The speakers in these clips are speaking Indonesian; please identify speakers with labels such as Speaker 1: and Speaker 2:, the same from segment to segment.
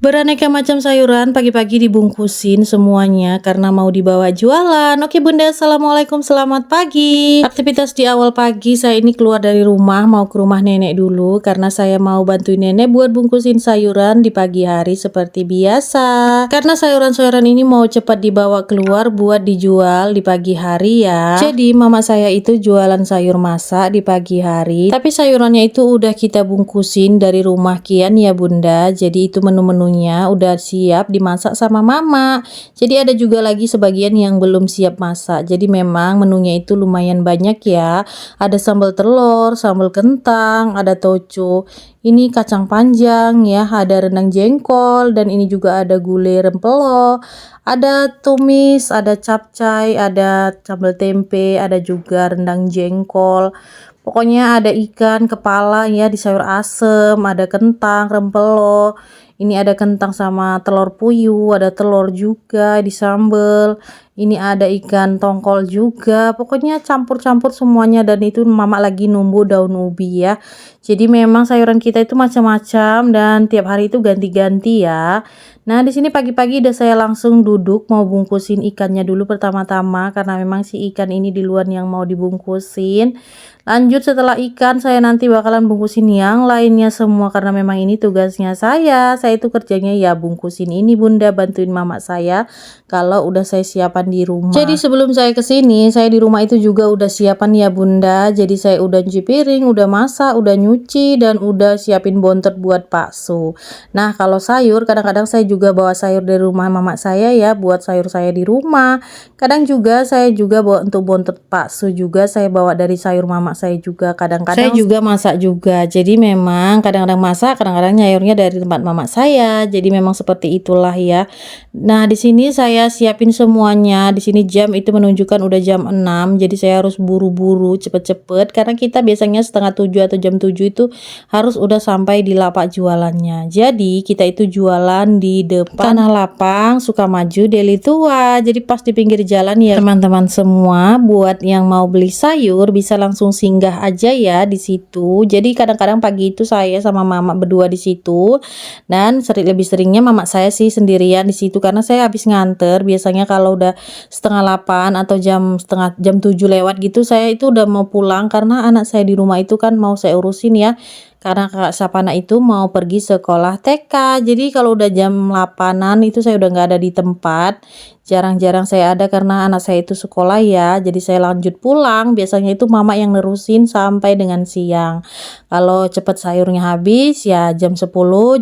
Speaker 1: Beraneka macam sayuran pagi-pagi dibungkusin semuanya karena mau dibawa jualan. Oke Bunda, Assalamualaikum, selamat pagi. Aktivitas di awal pagi saya ini keluar dari rumah mau ke rumah nenek dulu karena saya mau bantuin nenek buat bungkusin sayuran di pagi hari seperti biasa. Karena sayuran-sayuran ini mau cepat dibawa keluar buat dijual di pagi hari ya. Jadi mama saya itu jualan sayur masak di pagi hari, tapi sayurannya itu udah kita bungkusin dari rumah Kian ya Bunda. Jadi itu menu-menunya udah siap dimasak sama mama. Jadi ada juga lagi sebagian yang belum siap masak. Jadi memang menunya itu lumayan banyak ya. Ada sambal telur, sambal kentang, ada toco. Ini kacang panjang ya, ada rendang jengkol, dan ini juga ada gulai rempelo, ada tumis, ada capcay, ada sambal tempe, ada juga rendang jengkol. Pokoknya ada ikan kepala ya di sayur asem, ada kentang, rempelo. Ini ada kentang sama telur puyuh, ada telur juga di sambal. Ini ada ikan tongkol juga. Pokoknya campur-campur semuanya, dan itu mama lagi numbuh daun ubi ya. Jadi memang sayuran kita itu macam-macam dan tiap hari itu ganti-ganti ya. Nah, di sini pagi-pagi udah saya langsung duduk mau bungkusin ikannya dulu pertama-tama karena memang si ikan ini duluan yang mau dibungkusin. Lanjut setelah ikan saya nanti bakalan bungkusin yang lainnya semua karena memang ini tugasnya saya. Saya itu kerjanya ya bungkusin ini Bunda, bantuin mama saya kalau udah saya siapan di rumah. Jadi sebelum saya kesini, saya di rumah itu juga udah siapan ya Bunda. Jadi saya udah cuci piring, udah masak, udah nyuci, dan udah siapin bontot buat bakso. Nah, kalau sayur kadang-kadang saya juga bawa sayur dari rumah mama saya ya, buat sayur saya di rumah. Kadang juga saya juga bawa untuk bontot bakso juga saya bawa dari sayur mama saya juga. Kadang-kadang saya juga masak juga. Jadi memang kadang-kadang masak, kadang-kadang sayurnya dari tempat mama saya. Jadi memang seperti itulah ya. Nah, di sini saya siapin semuanya. Di sini jam itu menunjukkan udah jam 6. Jadi saya harus buru-buru, cepet-cepet karena kita biasanya setengah 7 atau jam 7 itu harus udah sampai di lapak jualannya. Jadi kita itu jualan di depan Tanah Lapang Sukamaju Deli Tua. Jadi pas di pinggir jalan ya teman-teman semua. Buat yang mau beli sayur bisa langsung singgah aja ya di situ. Jadi kadang-kadang pagi itu saya sama mama berdua di situ, dan lebih seringnya mama saya sih sendirian di situ karena saya habis nganter. Biasanya kalau udah setengah 8 atau jam 7 lewat gitu saya itu udah mau pulang karena anak saya di rumah itu kan mau saya urusin ya. Karena kakak Sapana itu mau pergi sekolah TK. Jadi kalau udah jam 8-an itu saya udah nggak ada di tempat. Jarang-jarang saya ada karena anak saya itu sekolah ya. Jadi saya lanjut pulang. Biasanya itu mama yang nerusin sampai dengan siang. Kalau cepet sayurnya habis ya jam 10,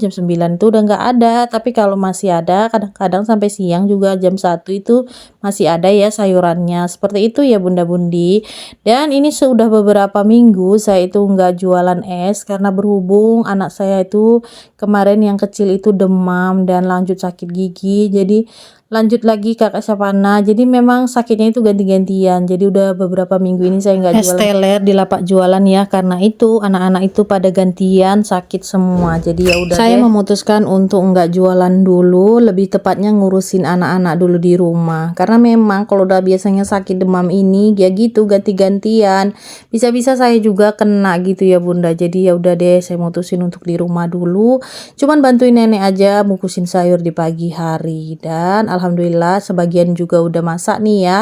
Speaker 1: jam 9 itu udah nggak ada. Tapi kalau masih ada kadang-kadang sampai siang juga jam 1 itu masih ada ya sayurannya. Seperti itu ya Bunda Bundi. Dan ini sudah beberapa minggu saya itu nggak jualan es karena berhubung anak saya itu kemarin yang kecil itu demam dan lanjut sakit gigi. Jadi lanjut lagi kakak Sapana. Jadi memang sakitnya itu ganti-gantian. Jadi udah beberapa minggu ini saya nggak jualan teler di lapak jualan ya, karena itu anak-anak itu pada gantian sakit semua. Jadi ya udah saya memutuskan untuk nggak jualan dulu, lebih tepatnya ngurusin anak-anak dulu di rumah. Karena memang kalau udah biasanya sakit demam ini ya gitu ganti-gantian. Bisa-bisa saya juga kena gitu ya Bunda. Jadi ya udah deh saya mutusin untuk di rumah dulu. Cuman bantuin nenek aja bungkusin sayur di pagi hari, dan alhamdulillah sebagian juga udah masak nih ya,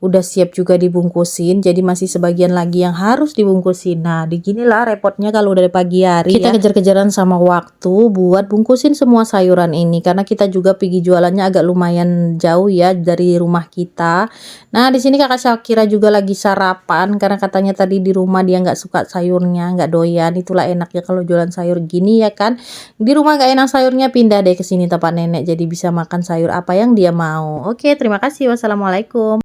Speaker 1: udah siap juga dibungkusin. Jadi masih sebagian lagi yang harus dibungkusin. Nah, beginilah repotnya kalau udah pagi hari kita kejar-kejaran sama waktu buat bungkusin semua sayuran ini, karena kita juga pergi jualannya agak lumayan jauh ya dari rumah kita. Nah, di sini kakak Syakira juga lagi sarapan karena katanya tadi di rumah dia nggak suka sayurnya, nggak doyan. Itulah enaknya kalau jualan sayur gini ya kan. Di rumah nggak enak sayurnya, pindah deh ke sini tempat nenek, jadi bisa makan sayur apa yang dia mau. Oke, terima kasih. Wassalamualaikum.